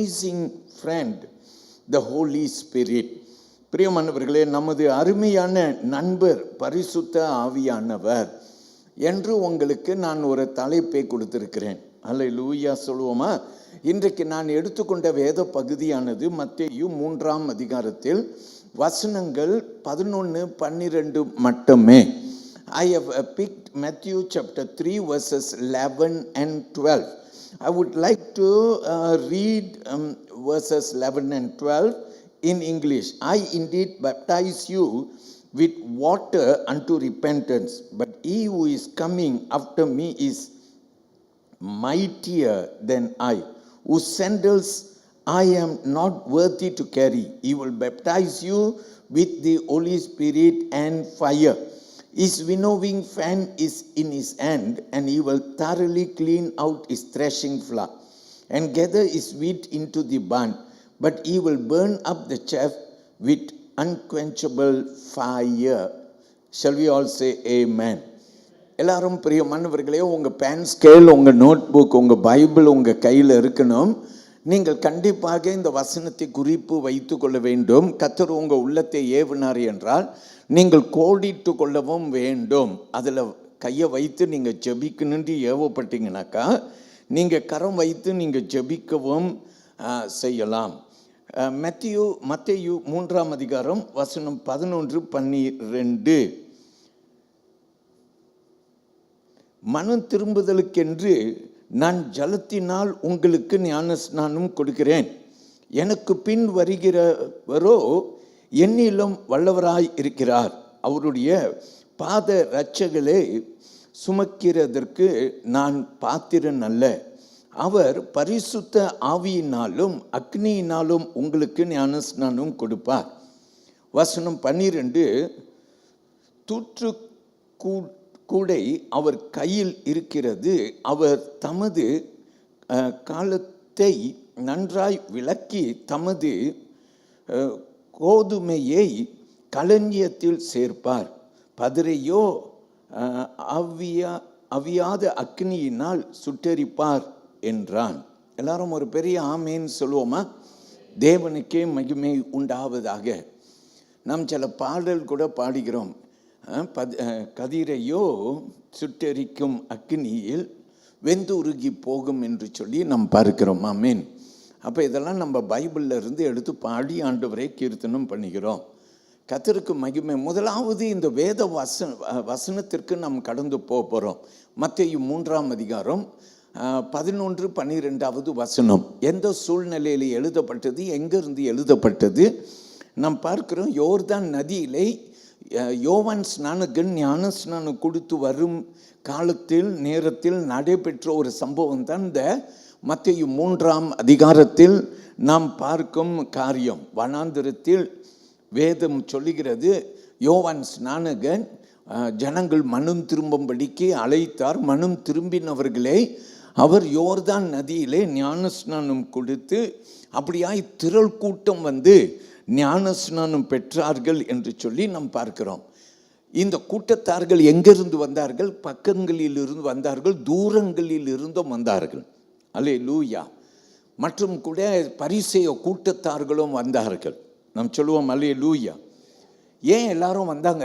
amazing friend, the Holy Spirit. பிரியமானவர்களே, நமது அருமையான நண்பர் பரிசுத்த ஆவியானவர் என்று உங்களுக்கு நான் ஒரு தலைப்பை கொடுத்திருக்கிறேன். அல்லேலூயா சொல்லுவோமா? இன்றைக்கு நான் எடுத்துக்கொண்ட வேத பகுதியானது மத்தேயு 3ஆம் அதிகாரத்தில் வசனங்கள் 11, 12 மட்டுமே. I have picked Matthew chapter 3 verses 11 and 12. I would like to read verses 11 and 12 in English. I indeed baptize you with water unto repentance, but he who is coming after me is mightier than I, whose sandals I am not worthy to carry. He will baptize you with the Holy Spirit and fire. His winnowing fan is in his hand, and he will thoroughly clean out his threshing floor and gather his wheat into the barn, but he will burn up the chaff with unquenchable fire. Shall we all say amen? எல்லாரும் பிரியமானவர்களே, உங்கள் pan scale, உங்கள் note book, உங்கள் Bible உங்கள் கையில் இருக்கணும். நீங்கள் கண்டிப்பாக இந்த வசனத்தை குறிப்பு வைத்து கொள்ள வேண்டும். கர்த்தர் உங்கள் உள்ளத்தை ஏவினார் என்றால் நீங்கள் கோடிட்டு கொள்ளவும் வேண்டும். அதில் கையை வைத்து நீங்கள் ஜெபிக்கணுன்னு ஏவப்பட்டீங்கன்னாக்கா நீங்கள் கரம் வைத்து நீங்கள் ஜெபிக்கவும் செய்யலாம். மத்தேயு 3ஆம் அதிகாரம் வசனம் 11, 12. மனம் திரும்புதலுக்கென்று நான் ஜலத்தினால் உங்களுக்கு ஞானஸ்நானம் கொடுக்கிறேன். எனக்கு பின் வருகிறவரோ என்னிலும் வல்லவராய் இருக்கிறார். அவருடைய பாத இரட்சைகளை சுமக்கிறதற்கு நான் பாத்திரன் அல்ல. அவர் பரிசுத்த ஆவியினாலும் அக்னியினாலும் உங்களுக்கு ஞானஸ்நானம் கொடுப்பார். வசனம் 12. தூற்று கூடை அவர் கையில் இருக்கிறது. அவர் தமது காலத்தை நன்றாய் விளக்கி தமது கோதுமையை களஞ்சியத்தில் சேர்ப்பார். பதிரையோ அவியாத அக்னியினால் சுட்டெரிப்பார் என்றான். எல்லாரும் ஒரு பெரிய ஆமேன் சொல்லுவோமா? தேவனுக்கே மகிமை உண்டாவதாக. நாம் சில பாடல் கூட பாடுகிறோம். கதிரையோ சுட்டெரிக்கும் அக்னியில் வெந்து உருகி போகும் என்று சொல்லி நாம் பார்க்கிறோம். ஆமேன். அப்போ இதெல்லாம் நம்ம பைபிளில் இருந்து எடுத்து பாடி ஆண்டவரை கீர்த்தனம் பண்ணிக்கிறோம். கர்த்தருக்கு மகிமை. முதலாவது இந்த வேத வசனத்திற்கு நாம் கடந்து போகிறோம். மத்தேயு 3ஆம் அதிகாரம் 11, 12 வசனம். எந்த சூழ்நிலையில் எழுதப்பட்டது, எங்கிருந்து எழுதப்பட்டது நாம் பார்க்கிறோம். யோர்தான் நதியிலே யோவான் ஸ்நானகன் ஞான ஸ்நானம் கொடுத்து வரும் காலத்தில் நேரத்தில் நடைபெற்ற ஒரு சம்பவம் தான் இந்த மத்தேயு 3ஆம் அதிகாரத்தில் நாம் பார்க்கும் காரியம். வனாந்திரத்தில் வேதம் சொல்லுகிறது, யோவான் ஸ்நானகன் ஜனங்கள் மனம் திரும்பும்படிக்கு அழைத்தார். மனம் திரும்பினவர்களை அவர் யோர்தான் நதியிலே ஞானஸ்நானம் கொடுத்து அப்படியாய் திரள் கூட்டம் வந்து ஞானஸ்நானம் பெற்றார்கள் என்று சொல்லி நாம் பார்க்கிறோம். இந்த கூட்டத்தார்கள் எங்கிருந்து வந்தார்கள்? பக்கங்களில் இருந்து வந்தார்கள், தூரங்களில் இருந்தும் வந்தார்கள். அல்லேலூயா. மற்றும் கூட பரிசேய கூட்டத்தார்களும் வந்தார்கள். நாம் சொல்லுவோம் அல்லேலூயா. ஏன் எல்லாரும் வந்தாங்க?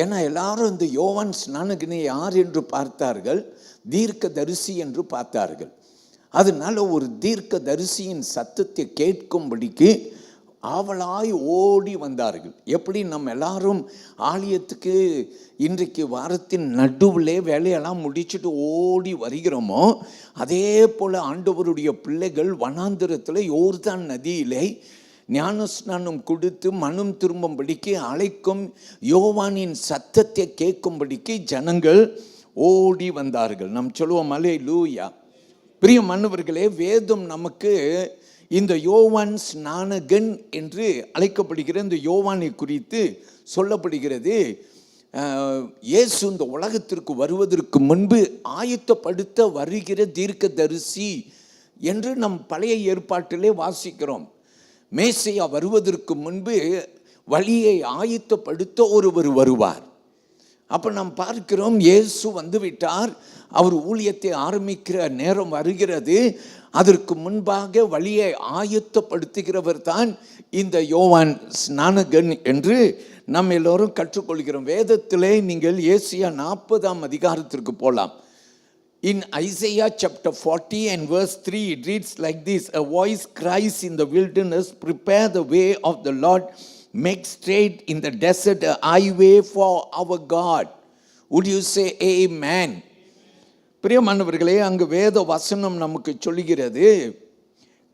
ஏன்னா எல்லாரும் இந்த யோவான் ஸ்நானகனை யார் என்று பார்த்தார்கள்? தீர்க்க தரிசி என்று பார்த்தார்கள். அதனால ஒரு தீர்க்க தரிசியின் சத்தத்தை கேட்கும்படிக்கு ஆவலாய் ஓடி வந்தார்கள். எப்படி நம்ம எல்லாரும் ஆலயத்துக்கு இன்றைக்கு வாரத்தின் நடுவிலே வேலையெல்லாம் முடிச்சுட்டு ஓடி வருகிறோமோ, அதே போல் ஆண்டவருடைய பிள்ளைகள் வனாந்திரத்தில் யோர்தான் நதியிலே ஞானஸ்நானம் கொடுத்து மனம் திரும்பும்படிக்கு அழைக்கும் யோவானின் சத்தத்தை கேட்கும்படிக்கு ஜனங்கள் ஓடி வந்தார்கள். நாம் சொல்லுவோம் அல்லேலூயா. பிரியமானவர்களே, வேதம் நமக்கு இந்த யோவான் ஸ்நானகன் என்று அழைக்கப்படுகிற இந்த யோவானை குறித்து சொல்லப்படுகிறது. இயேசு இந்த உலகத்திற்கு வருவதற்கு முன்பு ஆயத்தப்படுத்த வருகிற தீர்க்க தரிசி என்று நம் பழைய ஏற்பாட்டிலே வாசிக்கிறோம். மேசையா வருவதற்கு முன்பு வழியை ஆயத்தப்படுத்த ஒருவர் வருவார். அப்போ நாம் பார்க்கிறோம், இயேசு வந்து விட்டார். அவர் ஊழியத்தை ஆரம்பிக்கிற நேரம் வருகிறது. அதற்கு முன்பாக வழியை ஆயத்தப்படுத்துகிறவர் தான் இந்த யோவான் ஸ்நானகன் என்று நம்ம எல்லோரும் கற்றுக்கொள்கிறோம். வேதத்திலே நீங்கள் ஏசியா 40ஆம் அதிகாரத்திற்கு போகலாம். In Isaiah chapter 40 and verse 3, it reads like this: A voice cries in the wilderness, prepare the way of the Lord, make straight in the desert a highway for our God. Would you say amen? பிரியமானவர்களே, அங்கு வேத வசனம் நமக்கு சொல்லுகிறது,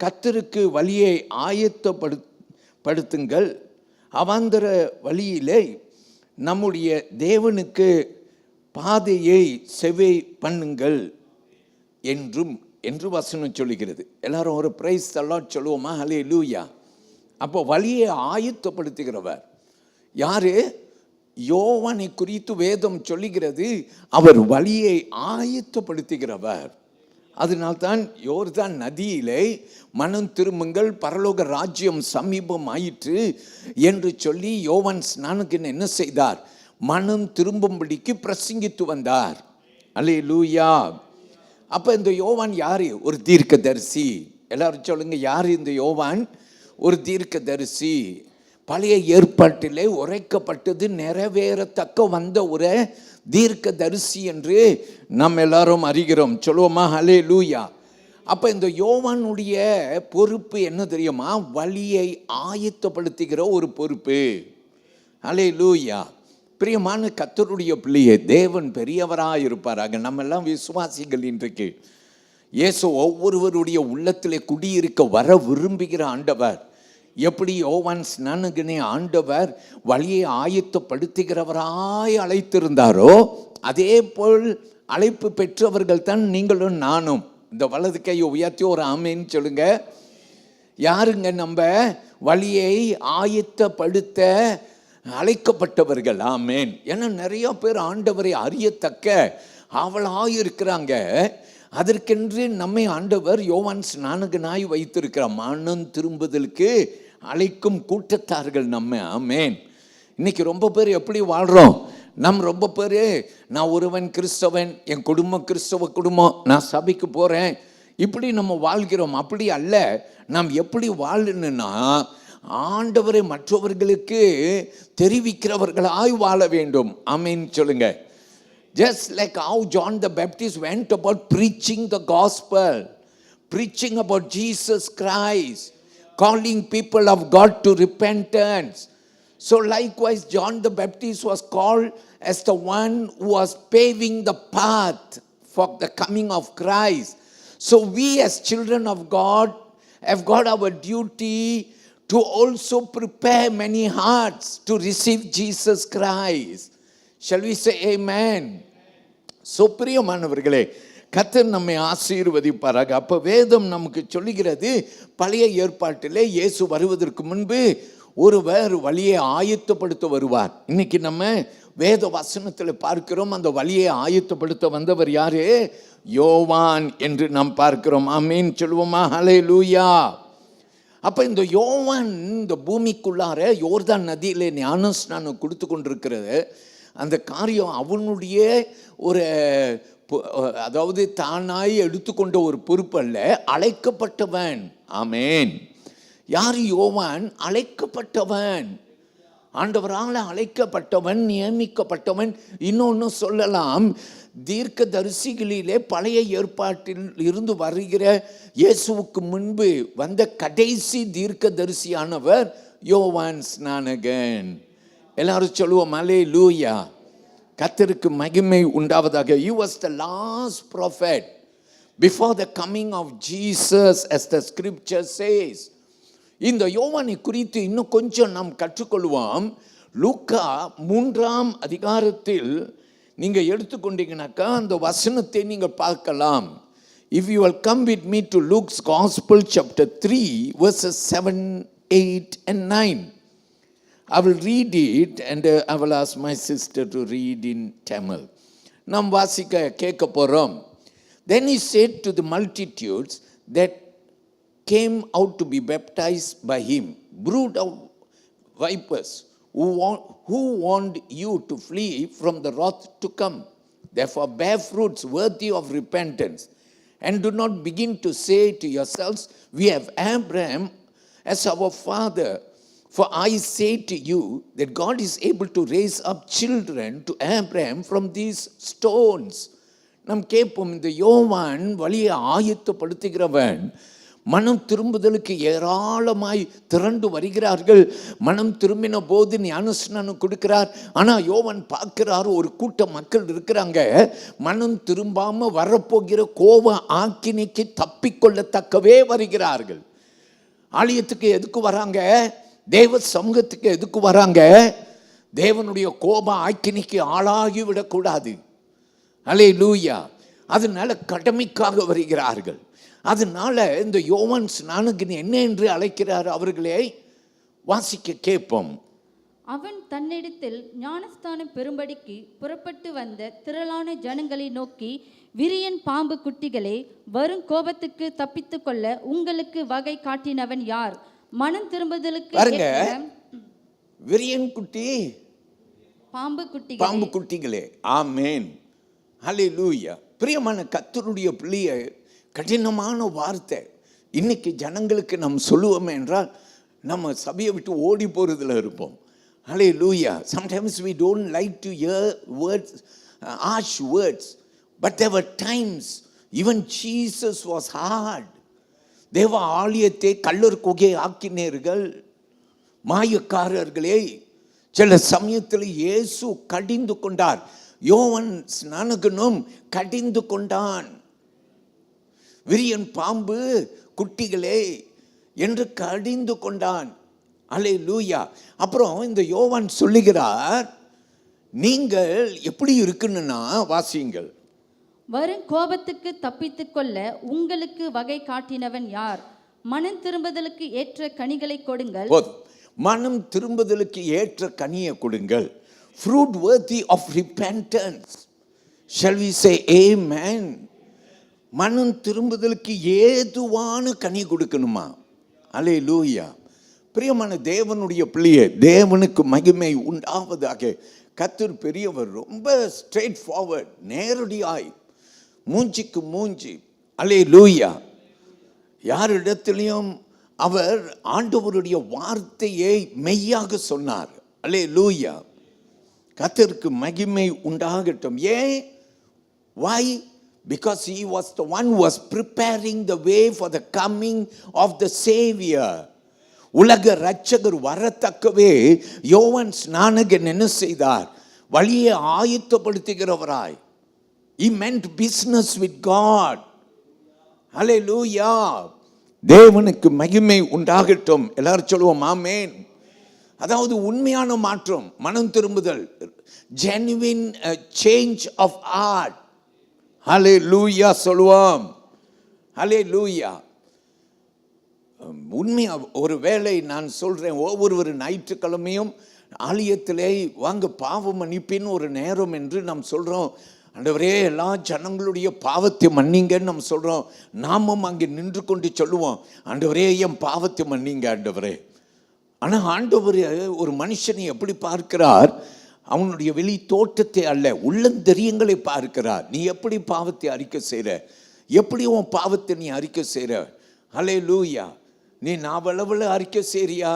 கர்த்தருக்கு வழியை ஆயத்தப்படுத்துங்கள், அவாந்தர வழியிலே நம்முடைய தேவனுக்கு பாதையை செவை பண்ணுங்கள் என்று வசனம் சொல்லுகிறது. எல்லாரும் ஒரு பிரைஸ் தி லார்ட் சொல்லுவோமா? ஹல்லேலூயா. அப்போ வழியை ஆயத்தப்படுத்துகிறவர் யாரு? யோவானை குறித்து வேதம் சொல்லுகிறது, அவர் வழியை ஆயத்தப்படுத்துகிறவர். அதனால்தான் யோர்தான் நதியிலே மனம் திரும்புங்கள், பரலோக ராஜ்யம் சமீபம் ஆயிற்று என்று சொல்லி யோவான் ஸ்நானகன் என்ன செய்தார்? மனம் திரும்பும்படிக்கு பிரசங்கித்து வந்தார். அல்லேலூயா. அப்ப இந்த யோவான் யாரு? ஒரு தீர்க்கதரிசி. எல்லாரும் சொல்லுங்க, யார் இந்த யோவான்? ஒரு தீர்க்கதரிசி. பழைய ஏற்பாட்டிலே உரைக்கப்பட்டது நிறைவேறத்தக்க வந்த ஒரு தீர்க்கதரிசி என்று நாம் எல்லாரும் அறிகிறோம். சொல்லுவோமா? ஹல்லேலூயா. அப்ப இந்த யோவானுடைய பொறுப்பு என்ன தெரியுமா? வழியை ஆயத்தப்படுத்துகிற ஒரு பொறுப்பு. ஹல்லேலூயா. பிரியமான கர்த்தருடைய பிள்ளையே, தேவன் பெரியவராக இருப்பாராக. நம்ம எல்லாம் விசுவாசிகள். இன்றைக்கு இயேசு ஒவ்வொருவருடைய உள்ளத்திலே குடியிருக்க வர விரும்புகிற ஆண்டவர். எப்படி யோவான் ஸ்நானகனை ஆண்டவர் வழியை ஆயத்தப்படுத்துகிறவராய் அழைத்திருந்தாரோ, அதே போல் அழைப்பு பெற்றவர்கள் தான் நீங்களும் நானும். இந்த வலது கையை உயர்த்தி ஒரு ஆமேன்னு சொல்லுங்க. யாருங்க நம்ம வழியை ஆயத்தப்படுத்த அழைக்கப்பட்டவர்கள்? ஆமேன். ஏன்னா நிறைய பேர் ஆண்டவரை அறியத்தக்க அவளாயிருக்கிறாங்க. அதற்கென்று நம்மை ஆண்டவர் யோவான் ஸ்நானகனாய் வைத்திருக்கிறார். மனம் திரும்புதலுக்கு அழைக்கும் கூட்டத்தார்கள் நம்ம. ஆமேன். இன்னைக்கு ரொம்ப பேர் எப்படி வாழ்கிறோம்? ரொம்ப பேர், நான் ஒருவன் கிறிஸ்தவன், என் குடும்பம் கிறிஸ்தவ குடும்பம், நான் சபைக்கு போகிறேன், இப்படி நம்ம வாழ்கிறோம். அப்படி அல்ல. நாம் எப்படி வாழணும்னா, ஆண்டவரை மற்றவர்களுக்கு தெரிவிக்கிறவர்களாய் வாழ வேண்டும். ஆமேன் சொல்லுங்க. Just like how John the Baptist went about preaching the gospel, preaching about Jesus Christ, calling people of God to repentance. So likewise John the Baptist was called as the one who was paving the path for the coming of Christ. So we as children of God have got our duty to also prepare many hearts to receive Jesus Christ. Shall we say amen? So பிரியமானவர்களே, கர்த்தர் நம்மை ஆசீர்வதிப்பாராக. அப்ப வேதம் நமக்கு சொல்லுகிறது, பழைய ஏற்பாட்டிலே இயேசு வருவதற்கு முன்பு ஒருவர் வழியை ஆயத்தப்படுத்த வருவார். இன்னைக்கு நம்ம வேத வசனத்தில் பார்க்கிறோம், அந்த வழியை ஆயத்தப்படுத்த வந்தவர் யாரு? யோவான் என்று நாம் பார்க்கிறோம். ஆமீன் சொல்லுவோமா? ஹல்லேலூயா. அப்ப இந்த யோவான் இந்த பூமிக்குள்ளார யோர்தான் நதியிலே ஞானஸ்நானம் கொடுத்து கொண்டிருக்கிறது. அந்த காரியம் அவனுடைய ஒரு, அதாவது தானாய் எடுத்துக்கொண்ட ஒரு பொறுப்பு அல்ல, அழைக்கப்பட்டவன். ஆமேன். யார் யோவான்? அழைக்கப்பட்டவன், ஆண்டவரால் அழைக்கப்பட்டவன், நியமிக்கப்பட்டவன். இன்னொன்று சொல்லலாம், தீர்க்க தரிசிகளிலே பழைய ஏற்பாட்டில் இருந்து வருகிற இயேசுவுக்கு முன்பு வந்த கடைசி தீர்க்க தரிசியானவர் யோவான் ஸ்நானகன். எல்லாரும் சொல்லுவோம் அல்லேலூயா. கர்த்தருக்கு மகிமை உண்டாவதாக. He was the last prophet before the coming of Jesus, as the scripture says. இந்த யோவானை குறித்து இன்னும் கொஞ்சம் நாம் கற்றுக்கொள்வோம். லூக்கா 3ஆம் அதிகாரத்தில் நீங்க எடுத்துக்கொண்டீங்கன்னாக்கா அந்த வசனத்தை நீங்க பார்க்கலாம். If you will come with me to Luke's Gospel chapter 3 verses 7, 8 and 9. I will read it and I will ask my sister to read in Tamil. நாம் வாசிக்க கேட்க போறோம். Then he said to the multitudes that came out to be baptized by him, brood of vipers, who warned you to flee from the wrath to come? Therefore bear fruits worthy of repentance, And do not begin to say to yourselves, we have Abraham as our father. For I say to you that God is able to raise up children to Abraham from these stones. நாம் கேட்போம், இந்த யோவான் வழியை ஆயத்தப்படுத்துகிறவன், மனம் திரும்புதலுக்கு ஏராளமாய் திரண்டு வருகிறார்கள். மனம் திரும்பின போது ஞானஸ்நானம் கொடுக்கிறார். ஆனால் யோவான் பார்க்கிறார், ஒரு கூட்டம் மக்கள் இருக்கிறாங்க, மனம் திரும்பாம வரப்போகிற கோப ஆக்கினைக்கு தப்பிக்கொள்ளத்தக்கவே வருகிறார்கள். ஆலயத்துக்கு எதுக்கு வராங்க? தேவ சமூகத்துக்கு எதுக்கு வராங்க? தேவனுடைய கோப ஆக்கினைக்கு ஆளாகி விடக்கூடாது. அல்லேலூயா. அதனால கடமைக்காக வருகிறார்கள். அதனால இந்த யோவான் ஸ்நானகன் என்ன என்று அழைக்கிறார் அவர்களை வாசிக்க கேட்போம். அவன் தன்னிடத்தில் ஞானஸ்தானம் பெறும்படிக்கு புறப்பட்டு வந்த திரளான ஜனங்களை நோக்கி, விரியன் பாம்பு குட்டிகளே, வரும் கோபத்துக்கு தப்பித்துக் கொள்ள உங்களுக்கு வகை காட்டினவன் யார்? மனம் திரும்புதலுக்கு பாருங்க, விரியன் குட்டி, பாம்பு குட்டிகளே. ஆமென், ஹல்லேலூயா. பிரியமான கர்த்தருடைய பிள்ளையே, கடினமான வார்த்தை. இன்னைக்கு ஜனங்களுக்கு நம்ம சொல்லுவோமே என்றால் நம்ம சபையை விட்டு ஓடி போகிறதுல இருப்போம். Hallelujah. Sometimes we don't like to hear words, harsh words. But there were times, even Jesus was hard. தேவ ஆலயத்தை கல்லர் குகை ஆக்கினீர்கள், மாயக்காரர்களே. சில சமயத்தில் இயேசு கடிந்து கொண்டார். யோவான் ஸ்நானகனும் கடிந்து கொண்டான். விரியன் பாம்பு குட்டிகளே என்று கடிந்து கொண்டான். அல்லேலூயா. அப்புறம் இந்த யோவான் சொல்லுகிறார், நீங்கள் எப்படி இருக்குன்னா வாசியுங்கள். வரும் கோபத்துக்கு தப்பித்துக் கொள்ள உங்களுக்கு வகை காட்டினவன் யார்? மனம் திரும்புதலுக்கு ஏற்ற கனிகளை கொடுங்கள். மனம் திரும்புதலுக்கு ஏற்ற கனியை கொடுங்கள். Fruit worthy of repentance. Shall we say amen? மனம் திரும்புதலுக்கு ஏதுவான கனி கொடுக்கணுமா? அல்லேலூயா. பிரியமான தேவனுடைய பிள்ளையே, தேவனுக்கு மகிமை உண்டாவதாக. கர்த்தர் பெரியவர், ரொம்ப ஸ்ட்ரெயிட் ஃபார்வர்ட், நேரடியாய், மூஞ்சிக்கு மூஞ்சி. அல்லேலூயா. யாரிடத்திலையும் அவர் ஆண்டவருடைய வார்த்தையை மெய்யாக சொன்னார். அல்லேலூயா. கர்த்தருக்கு மகிமை உண்டாகட்டும். ஏன்? why? Because he was the one who was preparing the way for the coming of the Savior. உலக இரட்சகர் வரத்தக்கவே யோவான் ஸ்நானகன் என்ன செய்தார்? வழியை ஆயத்தப்படுத்துகிறவராய். He meant business with God. Hallelujah. தேவனுக்கு மகிமை உண்டாகட்டும். எல்லாரும் சொல்லுவோம் ஆமென். அதாவது உண்மையான மாற்றம், மனம் திரும்புதல், genuine change of heart. Hallelujah சொல்லுவோம். Hallelujah. உண்மையா ஒரு வேளை நான் சொல்கிறேன், ஒவ்வொரு ஞாயிற்றுக்கிழமையும் ஆலயத்திலே வாங்க பாவ மன்னிப்பின் ஒரு நேரம் என்று நாம் சொல்கிறோம். ஆண்டவரே, எல்லா ஜனங்களுடைய பாவத்தை மன்னிங்கன்னு நம்ம சொல்கிறோம். நாமும் அங்கே நின்று கொண்டு சொல்லுவோம், ஆண்டவரே என் பாவத்தை மன்னிங்க ஆண்டவரே. ஆனால் ஆண்டவர் ஒரு மனுஷனை எப்படி பார்க்கிறார்? அவனுடைய வெளி தோற்றத்தை அல்ல, உள்ளந்தெரியங்களை பார்க்கிறார். நீ எப்படி பாவத்தை அறிக்கை செய்கிற, எப்படி உன் பாவத்தை நீ அறிக்கை செய்கிற. ஹல்லேலூயா. நீ நாவளவில் அறிக்கை செய்கிறியா,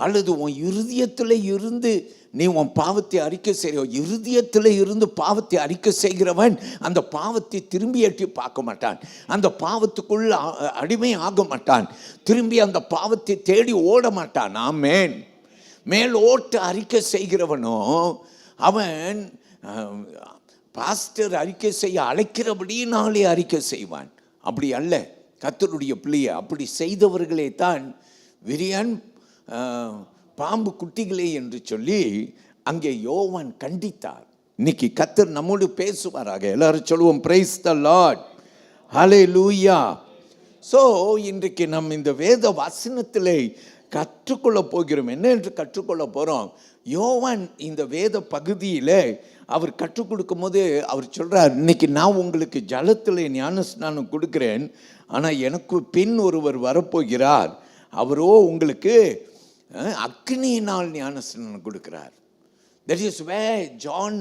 அல்லது உன் இருதயத்தில் இருந்து நீ உன் பாவத்தை அறிக்கை செய்கிற? இருதயத்தில் இருந்து பாவத்தை அறிக்கை செய்கிறவன் அந்த பாவத்தை திரும்பி எட்டி பார்க்க மாட்டான், அந்த பாவத்துக்குள்ள அடிமை ஆக மாட்டான், திரும்பி அந்த பாவத்தை தேடி ஓட மாட்டான். ஆமென். மேல் ஓட்ட அறிக்கை செய்கிறவனோ அவன் பாஸ்டர் அறிக்கை செய்ய அழைக்கிறபடினாலே அறிக்கை செய்வான். அப்படி அல்ல கர்த்தருடைய பிள்ளையை. அப்படி செய்தவர்களே தான் விரியன் பாம்பு குட்டிகளே என்று சொல்லி அங்கே யோவான் கண்டித்தார். இன்னைக்கு கர்த்தர் நம்மோடு பேசுவாராக. எல்லாரும் சொல்லுவோம் praise the Lord. Hallelujah. So இன்றைக்கு நம்ம இந்த வேத வசனத்திலே கற்றுக்கொள்ள போகிறோம். என்ன என்று கற்றுக்கொள்ள போகிறோம்? யோவான் இந்த வேத பகுதியில் அவர் கற்றுக் கொடுக்கும் போது அவர் சொல்கிறார், இன்னைக்கு நான் உங்களுக்கு ஜலத்தில் ஞானஸ்நானம் கொடுக்குறேன், ஆனால் எனக்கு பின் ஒருவர் வரப்போகிறார், அவரோ உங்களுக்கு அக்னியினால் ஞானஸ்நானம் கொடுக்கிறார். That is where John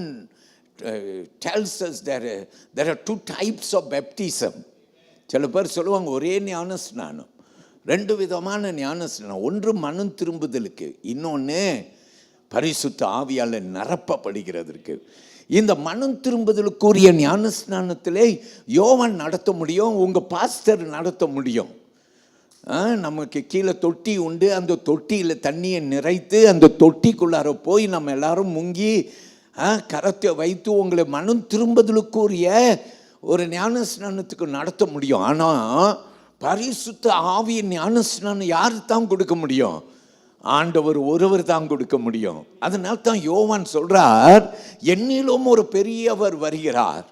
tells us there are two types of baptism. சில பேர் சொல்லுவாங்க ஒரே ஞான ஸ்நானம். 2 விதமான ஞான ஸ்நானம். ஒன்று மனம் திரும்புதலுக்கு, இன்னொன்று பரிசுத்த ஆவியால் நிரப்பப்படுகிறதற்கு. இந்த மனம் திரும்புதலுக்குரிய ஞான ஸ்நானத்திலே யோவான் நடத்த முடியும், உங்கள் பாஸ்டர் நடத்த முடியும். நமக்கு கீழே தொட்டி உண்டு, அந்த தொட்டியில் தண்ணியை நிறைத்து அந்த தொட்டிக்குள்ளார போய் நம்ம எல்லாரும் முங்கி கரத்தை வைத்து உங்களை மனம் திரும்புதலுக்குரிய ஒரு ஞான ஸ்நானத்துக்கு நடத்த முடியும். ஆனால் பரிசுத்த ஆவியின் ஞான ஸ்நானம் யாரு தான் கொடுக்க முடியும்? ஆண்டவர் ஒருவர் தான் கொடுக்க முடியும். அதனால தான் யோவான் சொல்றார், என்னிலும் ஒரு பெரியவர் வருகிறார்.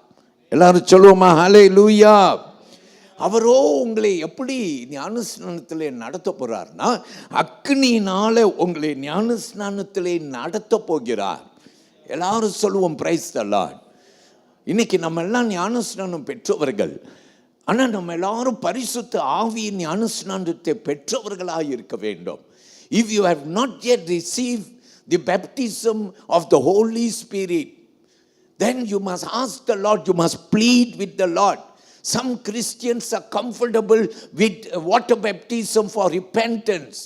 எல்லாரும் சொல்லுவோமா ஹல்லேலூயா. அவரோ உங்களை எப்படி ஞான ஸ்நானத்திலே நடத்த போறார்னா, அக்னியினால உங்களை ஞான ஸ்நானத்திலே நடத்த போகிறார். எல்லாரும் சொல்லுவோம் பிரைஸ் தி லார்ட். இன்னைக்கு நம்ம எல்லாம் ஞான ஸ்நானம் பெற்றவர்கள். ஆனால் நம்ம எல்லாரும் பரிசுத்த ஆவியின் ஞான ஸ்நானத்தை பெற்றவர்களாக இருக்க வேண்டும். If you have not yet received the baptism of the Holy Spirit, then you must ask the Lord, you must plead with the Lord. Some Christians are comfortable with water baptism for repentance.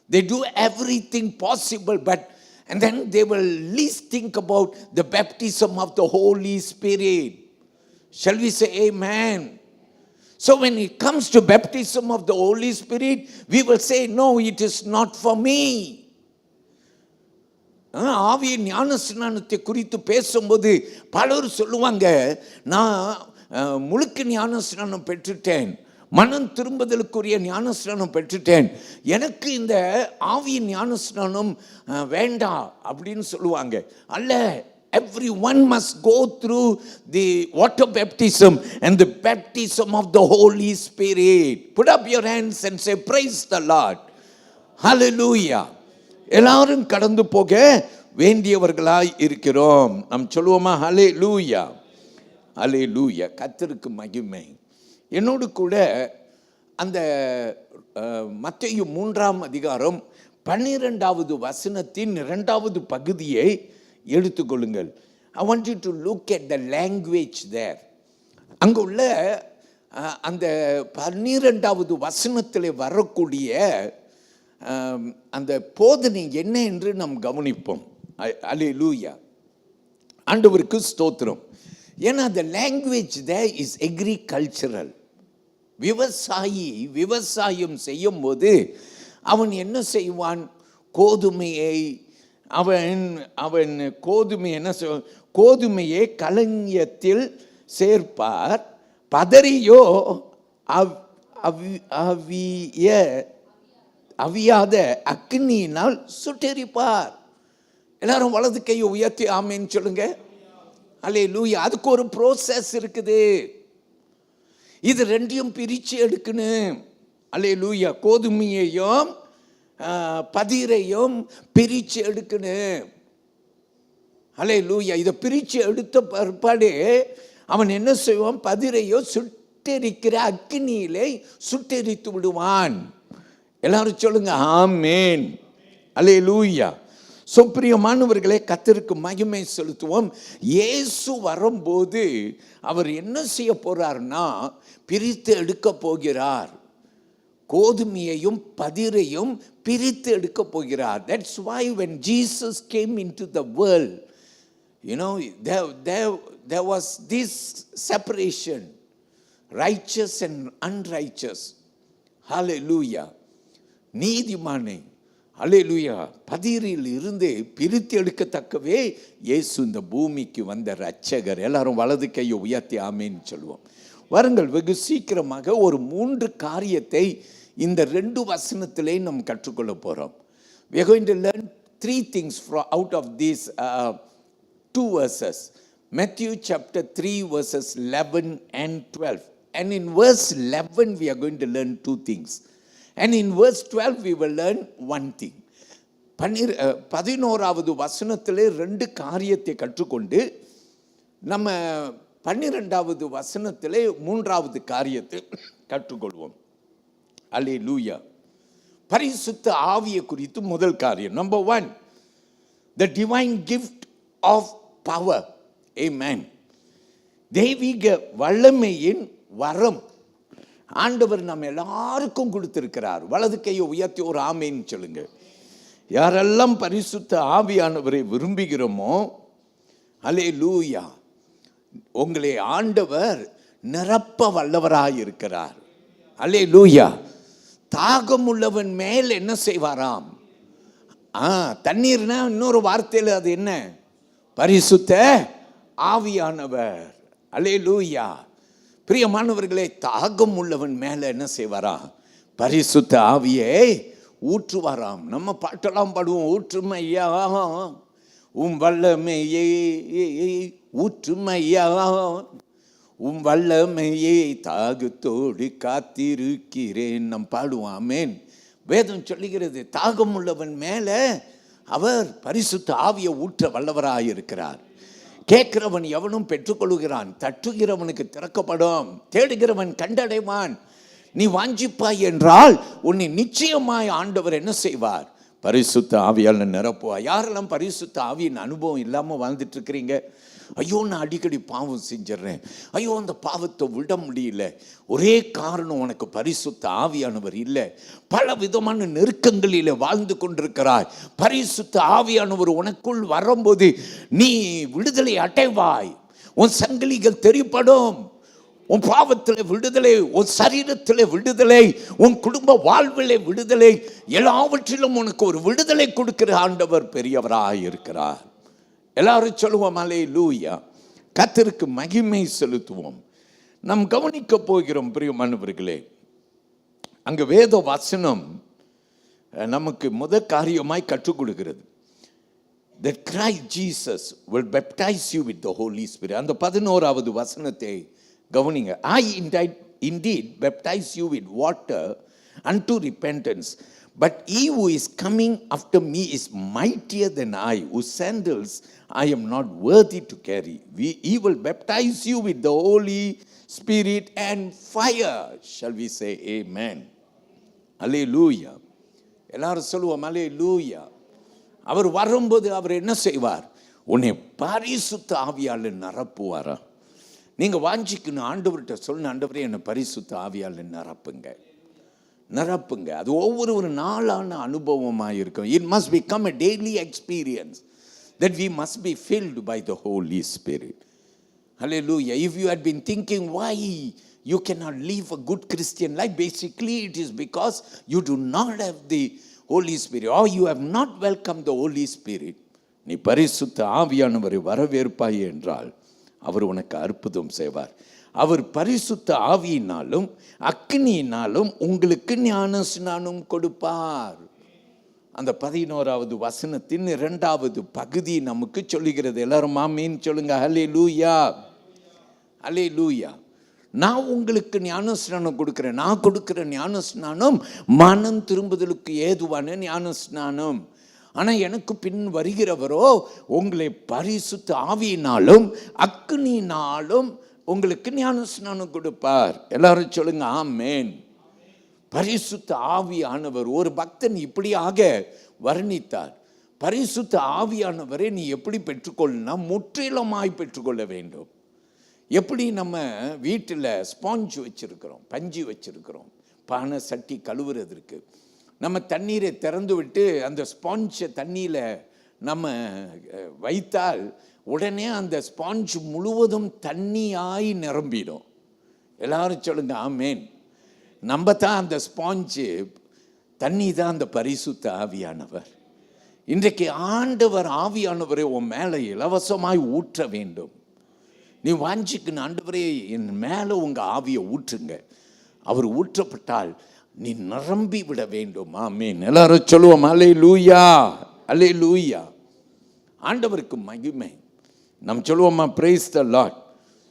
They do everything possible, and then they will least think about the baptism of the Holy Spirit. Shall we say amen? So when it comes to baptism of the Holy Spirit, we will say, no, it is not for me. ஆவியின் ஞான ஸ்நானத்தை குறித்து பேசும்போது பலர் சொல்லுவாங்க, நான் முழுக்க ஞான ஸ்நானம் பெற்றுட்டேன், மனம் திரும்புதலுக்குரிய ஞான ஸ்நானம் பெற்றுட்டேன், எனக்கு இந்த ஆவியின் ஞான ஸ்நானம் வேண்டாம் அப்படின்னு சொல்லுவாங்க. அல்ல, everyone must go through the water baptism and the baptism of the Holy Spirit. Put up your hands and say praise the Lord. Hallelujah. எல்லாரும் கடந்து போக வேண்டியவர்களாய் இருக்கிறோம். நாம் சொல்லுவோமா ஹல்லேலூயா. ஹல்லேலூயா. கர்த்தருக்கு மகிமை. என்னோடு கூட அந்த மத்தேயு 3ஆம் அதிகாரம் 12வது வசனத்தின் 2வது பகுதியை எடுத்துக்கொள்ளுங்கள். I want you to look at the language there. அங்கே உள்ள அந்த 12வது வசனத்தில் வரக்கூடிய அந்த போதனை என்ன என்று நாம் கவனிப்போம். அல்லேலூயா. ஆண்டவருக்கு ஸ்தோத்திரம். ஏன்னா the language there is agricultural. விவசாயம் செய்யும் போது அவன் என்ன செய்வான்? கோதுமையை அவன் கோதுமையை களஞ்சியத்தில் சேர்ப்பார், பதறியோ அவியாத அக்னியினால் சுட்டெரிப்பார். எல்லாரும் வலது கையை உயர்த்தி ஆமேன்னு சொல்லுங்க. அல்லேலூயா. அதுக்கு ஒரு ப்ரோசஸ் இருக்குது. இது ரெண்டையும் பிரித்து எடுக்கணும். அல்லேலூயா. கோதுமையையும் பதிரையும் பிரித்து எடுக்கணும். அல்லேலூயா. இதை பிரித்து எடுத்த பிற்பாடு அவன் என்ன செய்வான்? பதிரையோ சுட்டெரிக்கிற அக்னியிலே சுட்டெரித்து விடுவான். எல்லாரும் சொல்லுங்க ஆமேன். அல்லேலூயா. பிரியமானவர்களே, கர்த்தருக்கு மகிமை செலுத்துவோம். இயேசு வரும்போது அவர் என்ன செய்ய போறார்னா, பிரித்து எடுக்க போகிறார். கோதுமையையும் பதிரையும் பிரித்து எடுக்க போகிறார். That's why when Jesus came into the world, there was this separation, righteous and unrighteous. Hallelujah. நீதிமானை அல்லேலூயா பதிரில் இருந்து பிரித்து எடுக்கத்தக்கவே இயேசு இந்த பூமிக்கு வந்த இரட்சகர். எல்லாரும் வலது கையை உயர்த்தி ஆமேன்னு சொல்லுவோம். வாருங்கள், வெகு சீக்கிரமாக ஒரு 3 காரியத்தை இந்த 2 வசனத்திலே நாம் கற்றுக்கொள்ள போகிறோம். We are going to learn 3 things out of these 2 verses. Matthew chapter 3 verses 11 and 12. And in verse 11 we are going to learn 2 things. And in verse 12 we will learn 1 thing. 11வது வசனத்திலே 2 காரியத்தை கற்றுக்கொண்டு நம்ம 12வது வசனத்திலே 3வது காரியத்தை கற்றுக்கொள்வோம். அல்லேலூயா. பரிசுத்த ஆவியை குறித்து முதல் காரியம். Number 1, the divine gift of power. Amen. தெய்வீக வல்லமையின் வரம். ஆண்டவர் நம்ம எல்லாருக்கும் கொடுத்திருக்கிறார். வலது கையை உயர்த்தி ஒரு ஆமேன்னு சொல்லுங்க. யாரெல்லாம் பரிசுத்த ஆவியானவரை விரும்புகிறோமோ, அல்லேலூயா, உங்களை ஆண்டவர் நிரப்ப வல்லவராய் இருக்கிறார். அல்லேலூயா. தாகம் உள்ளவன் மேல் என்ன செய்வாராம்? தண்ணீர்னா இன்னொரு வார்த்தையில் அது என்ன? பரிசுத்த ஆவியானவர். அல்லேலூயா. பிரியமானவர்களே, தாகம் உள்ளவன் மேல என்ன செய்வாரா? பரிசுத்த ஆவியை ஊற்றுவாராம். நம்ம பாட்டெல்லாம் பாடுவோம், ஊற்றுமையா உம் வல்லமையே ஊற்றுமையா உம் வல்லமையே தாகத்தோடு காத்திருக்கிறேன் நம் பாடுவோம். ஆமென். வேதம் சொல்லுகிறது, தாகம் உள்ளவன் மேல அவர் பரிசுத்த ஆவியை ஊற்ற வல்லவராயிருக்கிறார். கேட்கிறவன் எவனும் பெற்றுக்கொள்கிறான், தட்டுகிறவனுக்கு திறக்கப்படும், தேடுகிறவன் கண்டடைவான். நீ வாஞ்சிப்பாய் என்றால் உன்னை நிச்சயமாய் ஆண்டவர் என்ன செய்வார்? பரிசுத்த ஆவியால் நிரப்புவார். யாரெல்லாம் பரிசுத்த ஆவியின் அனுபவம் இல்லாமல் வாழ்ந்துட்டு இருக்கிறீங்க? ஐயோ, நான் அடிக்கடி பாவம் செஞ்சிடறேன், ஐயோ அந்த பாவத்தை விட முடியல. ஒரே காரணம், உனக்கு பரிசுத்த ஆவியானவர் இல்லை. பல விதமான நெருக்கங்களில் வாழ்ந்து கொண்டிருக்கிறாய். பரிசுத்த ஆவியானவர் உனக்குள் வரும்போது நீ விடுதலை அடைவாய். உன் சங்கிலிகள் தெரிப்படும். உன் பாவத்தில் விடுதலை, உன் சரீரத்தில் விடுதலை, உன் குடும்ப வாழ்விலே விடுதலை, எல்லாவற்றிலும் உனக்கு ஒரு விடுதலை கொடுக்கிற ஆண்டவர் பெரியவராய் இருக்கிறார். எல்லாரும் சொல்லுவோம் அல்லேலூயா. கர்த்தருக்கு மகிமை செலுத்துவோம். நாம் கவனிக்க போகிறோம் பிரியமானவர்களே. அங்கு வேத வசனம் நமக்கு முதல் காரியமாய் கற்றுக் கொடுக்கிறது. That Christ Jesus will baptize you with the Holy Spirit. அந்த 11வது வசனத்தை கவனிங்க. I indeed baptize you with water unto repentance, but he who is coming after me is mightier than I, whose sandals I am not worthy to carry. He will baptize you with the Holy Spirit and fire. Shall we say amen? Hallelujah. எல்லாரும் சொல்லுவோம் அல்லேலூயா. அவர் வரும்போது அவர் என்ன செய்வார்? உன்னை பரிசுத்த ஆவியால் நிரப்புவாரா? நீங்கள் வாஞ்சிக்கணும், ஆண்டவர்கிட்ட சொல்லணும், ஆண்டவரே என்னை பரிசுத்த ஆவியால் நிரப்புங்க, நிரப்புங்க. அது ஒவ்வொரு நாளான அனுபவமாக இருக்கும். It must become a daily experience that we must be filled by the Holy Spirit. Hallelujah. If you had been thinking why you cannot live a good Christian life, basically it is because you do not have the Holy Spirit, or you have not welcomed the Holy Spirit. நீ பரிசுத்த ஆவியானவரை வரவேற்பாய் என்றால் அவர் உனக்கு அற்புதம் செய்வார். அவர் பரிசுத்த ஆவியினாலும் அக்கினியினாலும் உங்களுக்கு ஞான ஸ்நானம் கொடுப்பார். அந்த 11வது வசனத்தின் 2வது பகுதி நமக்கு சொல்லுகிறது. எல்லாரும் ஆமென் சொல்லுங்க. அல்லேலூயா, அல்லேலூயா. நான் உங்களுக்கு ஞான ஸ்நானம் கொடுக்கிறேன். நான் கொடுக்கிற ஞான ஸ்நானம் மனம் திரும்புதலுக்கு ஏதுவான ஞான ஸ்நானம். ஆனால் எனக்கு பின் வருகிறவரோ உங்களை பரிசுத்த ஆவியினாலும் அக்கினியினாலும் உங்களுக்கு ஞான ஸ்நானம் கொடுப்பார். எல்லாரும் சொல்லுங்க ஆமென். பரிசுத்த ஆவியானவர், ஒரு பக்தன் இப்படியாக வர்ணித்தார். பரிசுத்த ஆவியானவரை நீ எப்படி பெற்றுக்கொள்ளனா? முற்றிலுமாய் பெற்றுக்கொள்ள வேண்டும். எப்படி நம்ம வீட்டில் ஸ்பாஞ்ச் வச்சுருக்கிறோம், பஞ்சு வச்சுருக்கிறோம், பானை சட்டி கழுவுறதுக்கு. நம்ம தண்ணீரை திறந்து விட்டு அந்த ஸ்பாஞ்சை தண்ணியில் நம்ம வைத்தால் உடனே அந்த ஸ்பாஞ்ச் முழுவதும் தண்ணியாய் நிரம்பிடும். எல்லாரும் சொல்லுங்க ஆமென். நம்ம தான் அந்த ஸ்பாஞ்சு, தண்ணி தான் அந்த பரிசுத்த ஆவியானவர். இன்றைக்கு ஆண்டவர் ஆவியானவரை உன் மேலே இலவசமாய் ஊற்ற வேண்டும். நீ வாஞ்சிக்கணும், ஆண்டவரே என் மேலே உங்கள் ஆவியை ஊற்றுங்க. அவர் ஊற்றப்பட்டால் நீ நிரம்பி விட வேண்டும். ஆமென். எல்லாரும் சொல்லுவோம் அல்லேலூயா, அல்லேலூயா. ஆண்டவருக்கு மகிமை. நாம் சொல்லுவோமா? praise the Lord.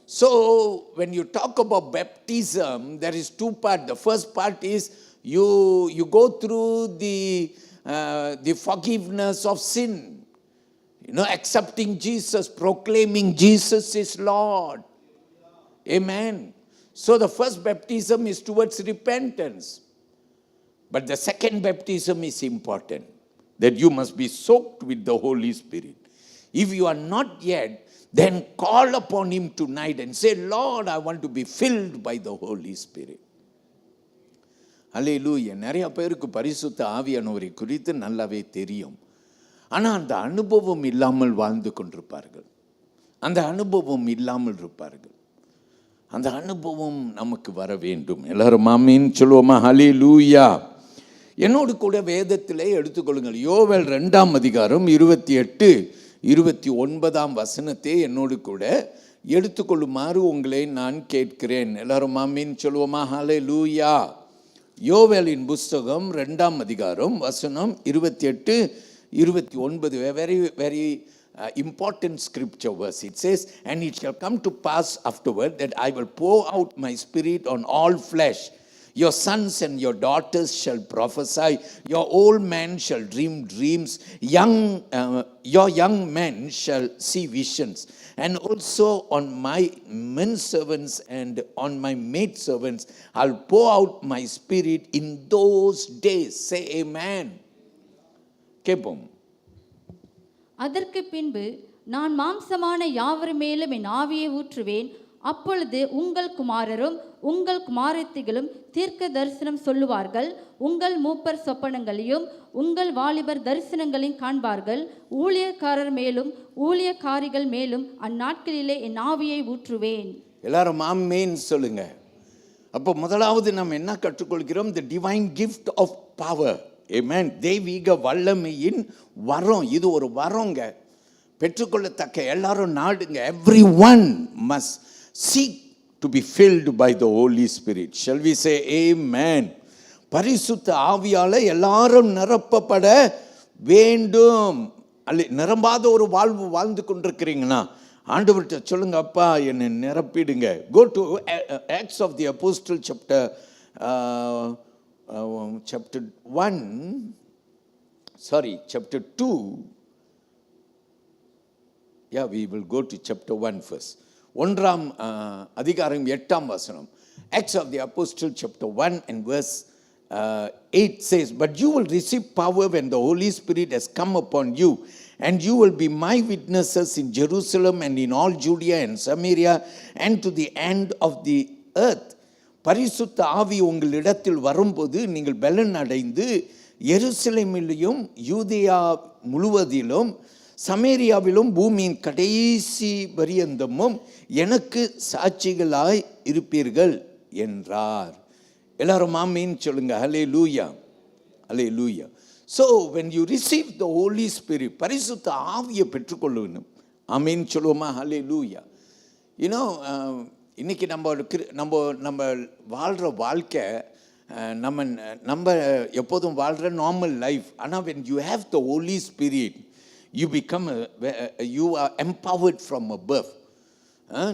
So when you talk about baptism, there is two parts. The first part is you go through the forgiveness of sin, accepting Jesus, proclaiming Jesus is Lord. Amen. So the first baptism is towards repentance. But the second baptism is important, that you must be soaked with the Holy Spirit. If you are not yet, then call upon Him tonight and say, Lord, I want to be filled by the Holy Spirit. அல்லேலூயா. நிறைய பேருக்கு பரிசுத்த ஆவியானவரை குறித்து நல்லாவே தெரியும். ஆனால் அந்த அனுபவம் இல்லாமல் வாழ்ந்து கொண்டிருப்பார்கள். அந்த அனுபவம் இல்லாமல் இருப்பார்கள். அந்த அனுபவம் நமக்கு வர வேண்டும். எல்லாரும் ஆமீன் சொல்லுவோமா? அல்லேலூயா. என்னோடு கூட வேதத்திலே எடுத்துக்கொள்ளுங்கள். யோவேல் 2ஆம் அதிகாரம் 28, 29ஆம் வசனத்தை என்னோடு கூட எடுத்துக்கொள்ளுமாறு உங்களை நான் கேட்கிறேன். எல்லாரும் ஆமீன் சொல்லுவோமா? அல்லேலூயா. யோவேலின் புஸ்தகம் 2ஆம் அதிகாரம் வசனம் 28, 29. Very very important scripture verse. It says, and it shall come to pass afterward that I will pour out my spirit on all flesh. Your sons and your daughters shall prophesy. Your old men shall dream dreams. Your young men shall see visions. And also on my men servants and on my maid servants I'll pour out my spirit in those days. Say amen. கேட்போம். அதற்கு பின்பு நான் மாம்சமான யாவர் மேலும் என் ஆவியை ஊற்றுவேன். அப்பொழுது உங்கள் குமாரரும் உங்கள் குமாரத்திகளும் தீர்க்க தரிசனம் சொல்லுவார்கள். உங்கள் மூப்பர் சொப்பனங்களையும் உங்கள் வாலிபர் தரிசனங்களையும் காண்பார்கள். ஊழியக்காரர் மேலும் ஊழியக்காரிகள் மேலும் அந்நாட்களிலே என் ஆவியை ஊற்றுவேன். எல்லாரும் ஆமென் சொல்லுங்க. அப்போ முதலாவது நம்ம என்ன கற்றுக்கொள்கிறோம்? the divine gift of power. ஆமென். தெய்வீக வல்லமையின் வரம். இது ஒரு வரங்க. பெற்றுக்கொள்ளத்தக்க எல்லாரும் நாடுங்க. everyone must seek to be filled by the Holy Spirit. Shall we say amen? பரிசுத்த ஆவியால எல்லாரும் நிரப்பப்பட வேண்டும். நிரம்பாத ஒரு வாழ்வு வாழ்ந்து கொண்டிருக்கிறீங்கன்னா ஆண்டவர்கிட்ட சொல்லுங்க, அப்பா என்னை நிரப்பிடுங்க. Go to Acts of the Apostle chapter 2. Yeah, we will go to chapter 1 first. 1ஆம் அதிகாரம் 8ஆம் வசனம். Acts of the Apostle chapter 1 and verse 8 says, but you will receive power when the Holy Spirit has come upon you, and you will be my witnesses in Jerusalem and in all Judea and Samaria and to the end of the earth. பரிசுத்த ஆவி உங்களிடத்தில் வரும்போது நீங்கள் பலன் அடைந்து எருசலேமிலும் யூதேயா முழுவதிலும் சமேரியாவிலும் பூமியின் கடைசி பரியந்தமும் எனக்கு சாட்சிகளாய் இருப்பீர்கள் என்றார். எல்லாரும் ஆமீன் சொல்லுங்க. ஹல்லேலூயா. ஹல்லேலூயா. So when you receive the Holy Spirit, பரிசுத்த ஆவியை பெற்றுக்கொள்ளணும். ஆமீன் சொல்லுவோமா? ஹல்லேலூயா. You know, இன்னைக்கு நம்ம வாழ்கிற வாழ்க்கை நம்ம எப்போதும் வாழ்கிற நார்மல் லைஃப். ஆனால் when you have the Holy Spirit, you are empowered from above.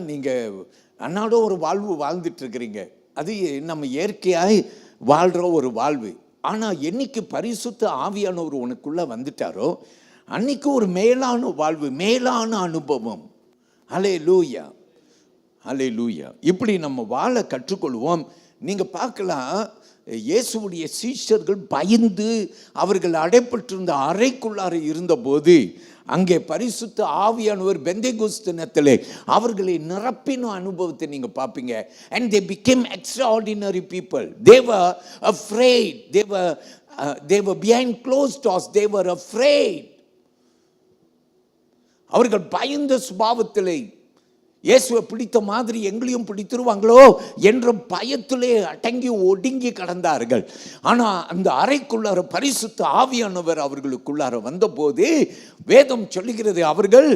நீங்கள் அன்னாட ஒரு வாழ்வு வாழ்ந்துட்டு இருக்கிறீங்க. அது நம்ம இயற்கையாய் வாழ்கிற ஒரு வாழ்வு. ஆனால் என்னைக்கு பரிசுத்த ஆவியானவர் உனக்குள்ளே வந்துட்டாரோ அன்னைக்கு ஒரு மேலான வாழ்வு, மேலான அனுபவம். அல்லேலூயா. அல்லேலூயா. இப்படி நம்ம வாழ கற்றுக்கொள்வோம். நீங்கள் பார்க்கலாம், இயேசுவுடைய சீஷர்கள் பயந்து அவர்கள் அடைப்பட்டிருந்த அறைக்குள்ளார இருந்தபோது அங்கே பரிசுத்த ஆவியானவர் பெந்தேகோஸ்து தினத்திலே அவர்களை நிரப்பின அனுபவத்தை நீங்க பார்ப்பீங்க. and they became extraordinary people. They were afraid. They were behind closed doors. They were afraid. அவர்கள் பயந்த சுபாவத்திலே இயேசுவை பிடித்த மாதிரி எங்களையும் பிடித்துருவாங்களோ என்ற பயத்திலே அடங்கி ஒடுங்கி கடந்தார்கள். ஆனால் அந்த அறைக்குள்ளார பரிசுத்த ஆவியானவர் அவர்களுக்குள்ளார வந்தபோது வேதம் சொல்லுகிறது அவர்கள்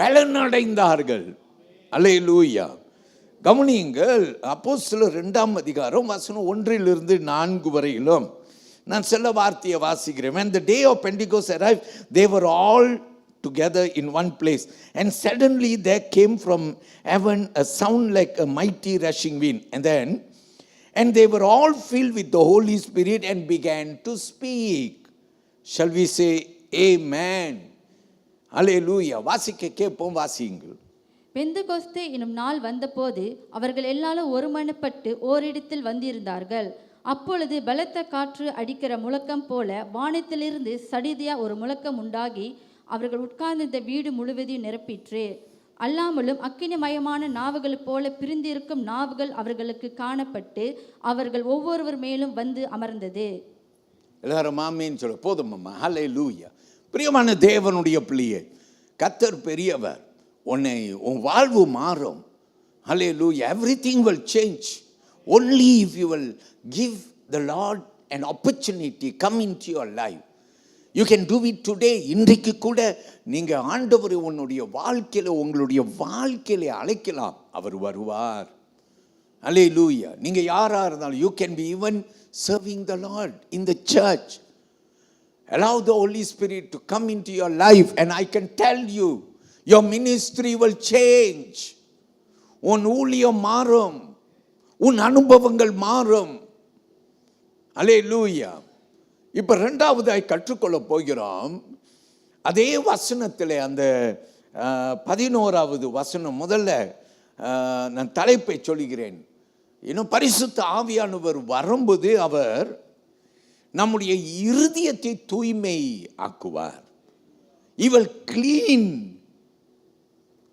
பலனடைந்தார்கள். அல்லேலூயா. கவனியுங்கள், அப்போஸ்தலர் 2ஆம் அதிகாரம் வசனம் 1 வரையிலும் நான் சில வார்த்தையை வாசிக்கிறேன். When the day of Pentecost arrived, they were all together in one place, and suddenly there came from heaven a sound like a mighty rushing wind, and they were all filled with the Holy Spirit and began to speak. Shall we say amen? Hallelujah. வாசிக்க கேட்போம், வாசியுங்கள். பெந்தெகோஸ்தே என்னும் நாள் வந்தபோது அவர்கள் எல்லாரும் ஒருமனப்பட்டு ஓரிடத்தில் வந்திருந்தார்கள். அப்பொழுது பலத்த காற்று அடிக்கிற முழக்கம் போல வானத்திலிருந்து சடிதியா ஒரு முழக்கம் உண்டாகி அவர்கள் உட்கார்ந்திருந்த வீடு முழுவதையும் நிரப்பிற்று. அல்லாமலும் அக்கினிமயமான நாவுகளைப் போல பிரிந்திருக்கும் நாவுகள் அவர்களுக்கு காணப்பட்டு அவர்கள் ஒவ்வொருவர் மேலும் வந்து அமர்ந்தது. எல்லாரும் ஆமேன்னு சொல்ல போதும் அம்மா. ஹல்லேலூயா. பிரியமான தேவனுடைய பிள்ளையே, கர்த்தர் பெரியவர். உன் வாழ்வு மாறும். Hallelujah. Everything will change only if you will give the Lord an opportunity come into your life. You can do it today. இன்றைக்கு கூட நீங்க ஆண்டவரை உங்களுடைய வாழ்க்கையில அழைக்கலாம். அவர் வருவார். ஹல்லேலூயா. நீங்க யாரா இருந்தாலும் you can be even serving the Lord in the church. Allow the Holy Spirit to come into your life and I can tell you your ministry will change. உன் ஊழியம் மாறும், உன் அனுபவங்கள் மாறும். ஹல்லேலூயா. இப்ப இரண்டாவதாய் கற்றுக்கொள்ள போகிறோம். அதே வசனத்திலே அந்த 11வது வசனம் முதல்ல நான் தலைப்பை சொல்கிறேன். இன்னும் பரிசுத்த ஆவியானவர் வரும்போது அவர் நம்முடைய இருதயத்தை தூய்மை ஆக்குவார். He will clean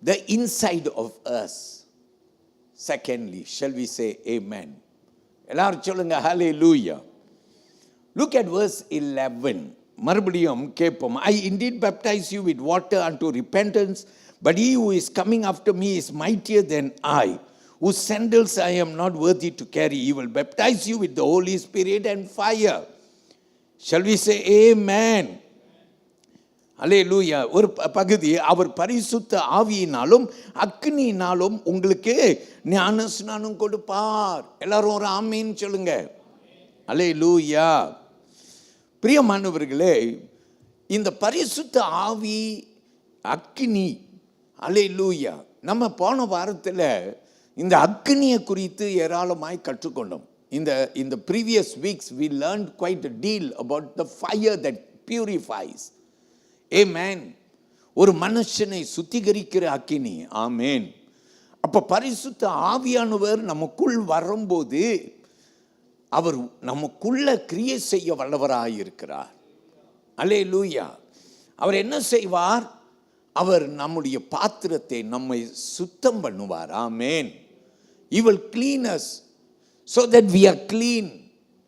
the inside of us. Secondly, shall we say amen? எல்லாரும் சொல்லுங்க hallelujah. Look at verse 11. மறுபடியும் கேட்போம். I indeed baptize you with water unto repentance, but he who is coming after me is mightier than I, whose sandals I am not worthy to carry. He will baptize you with the Holy Spirit and fire. Shall we say amen? அல்லேலூயா. ஒரு பகுதி, அவர் பரிசுத்த ஆவியினாலும் அக்கினியினாலும் உங்களுக்கு ஞான ஸ்நானம் கொடுப்பார். எல்லாரும் ஒரு ஆமீன் சொல்லுங்க. அல்லேலூயா. பிரியமானவர்களே, இந்த பரிசுத்த ஆவி அக்கினி, அல்லேலூயா. நம்ம போன வாரத்தில் இந்த அக்கினியை குறித்து ஏராளமாய் கற்றுக்கொண்டோம். இந்த previous weeks we learned quite a deal about the fire that purifies. Amen. ஒரு மனுஷனை சுத்திகரிக்கிற அக்கினி. ஆமென். அப்ப பரிசுத்த ஆவியானவர் நமக்குள் வரும்போது அவர் நமக்குள்ள கிரியை செய்ய வல்லவராயிருக்கிறார். அல்லேலூயா. அவர் என்ன செய்வார்? அவர் நம்முடைய பாத்திரத்தை நம்மை சுத்தம் பண்ணுவார். ஆமென். He will clean us so that we are clean.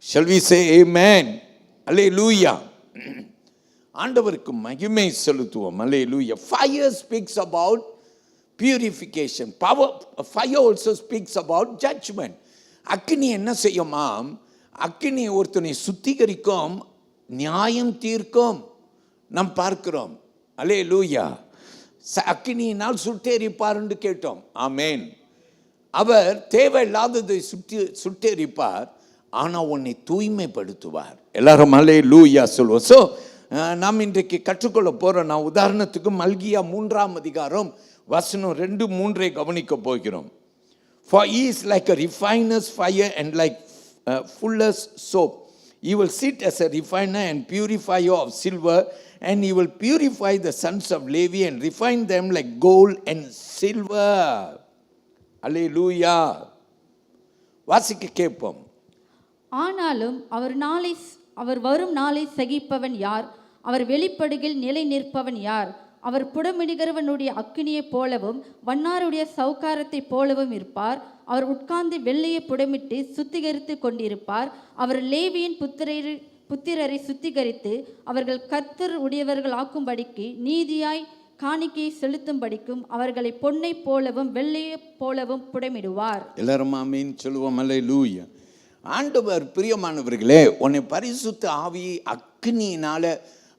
Shall we say amen? Hallelujah. ஆண்டவருக்கு மகிமை செலுத்துவோம். Hallelujah. Fire speaks about purification. Fire also speaks about judgment. அக்கினி என்ன செய்யுமாம்? அக்கினி ஒருத்தனை சுத்திகரிக்கும், நியாயம் தீர்க்கும். நாம் பார்க்கிறோம். அல்லேலூயா. அக்கினியினால் சுட்டெரிப்பார் என்று கேட்டோம். ஆமென். அவர் தேவையில்லாததை சுட்டெரிப்பார், ஆனால் உன்னை தூய்மைப்படுத்துவார். எல்லாரும் அல்லேலூயா சொல்லுவோம். ஸோ நாம் இன்றைக்கு கற்றுக்கொள்ள போகிறோம். நான் உதாரணத்துக்கு மல்கியா 3ஆம் அதிகாரம் வசனம் 2-3 கவனிக்க போகிறோம். For he is like a refiner's fire and like fuller's soap. He will sit as a refiner and purifier of silver, and he will purify the sons of Levi and refine them like gold and silver. Hallelujah. வாசிக்க கேட்போம். ஆனாலும் அவர் வரும் நாளை சகிப்பவன் யார்? அவர் வெளிப்படுகையில் நிலை நிற்பவன் யார்? அவர் புடமிடுகிறவனுடைய அக்கினியைப் போலவும் வண்ணாருடைய சவுக்காரத்தை போலவும் இருப்பார். அவர் உட்கார்ந்து வெள்ளையை புடமிட்டு சுத்திகரித்து கொண்டிருப்பார். அவர் லேவியின் புத்திரரை சுத்திகரித்து அவர்கள் கர்த்தர் உடையவர்கள் ஆக்கும்படிக்கு நீதியாய் காணிக்கையை செலுத்தும்படிக்கும் அவர்களை பொன்னை போலவும் வெள்ளையை போலவும் புடமிடுவார். எல்லாரும் ஆமீன் சொல்லுவோம். அல்லேலூயா. ஆண்டவர் பிரியமானவர்களே, உன்னை பரிசுத்த ஆவி அக்கினியினால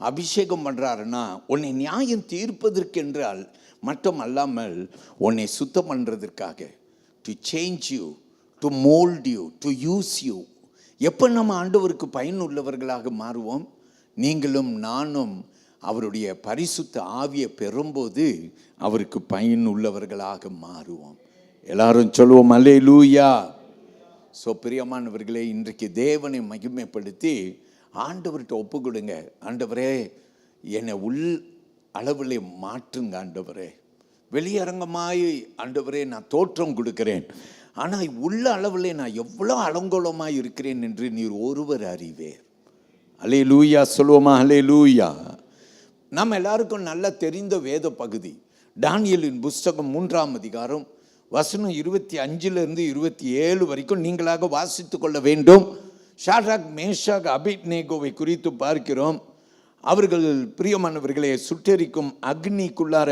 அபிஷேகம் பண்றாருன்னா உன்னை நியாயம் தீர்ப்பதற்கென்றால் மட்டும் அல்லாமல் உன்னை சுத்தம் பண்றதற்காக, to change you, to mould you, to use you. எப்போ நம்ம ஆண்டவருக்கு பயனுள்ளவர்களாக மாறுவோம்? நீங்களும் நானும் அவருடைய பரிசுத்த ஆவியை பெறும்போது அவருக்கு பயனுள்ளவர்களாக மாறுவோம். எல்லாரும் சொல்லுவோம் அல்லேலூயா. ஸோ பிரியமானவர்களே, இன்றைக்கு தேவனை மகிமைப்படுத்தி ஆண்டவர்கிட்ட ஒப்பு கொடுங்க. ஆண்டவரே, என்னை உள் அளவில் மாற்றுங்க. ஆண்டவரே, வெளியரங்கமாய் ஆண்டவரே நான் தோற்றம் கொடுக்கிறேன், ஆனால் உள்ள அளவில் நான் எவ்வளோ அலங்கோலமாக இருக்கிறேன் என்று நீர் ஒருவர் அறிவேர். அல்லேலூயா சொல்லுவோமா? அல்லேலூயா. நம்ம எல்லாருக்கும் நல்லா தெரிந்த வேத பகுதி தானியேலின் புஸ்தகம் 3ஆம் அதிகாரம் வசனம் 25 27 வரைக்கும் நீங்களாக வாசித்து கொள்ள வேண்டும். ஷாட்ராக், மேஷாக், அபேத்நேகோவை குறித்து பார்க்கிறோம். அவர்கள் பிரியமானவர்களே சுட்டெரிக்கும் அக்னிக்குள்ளார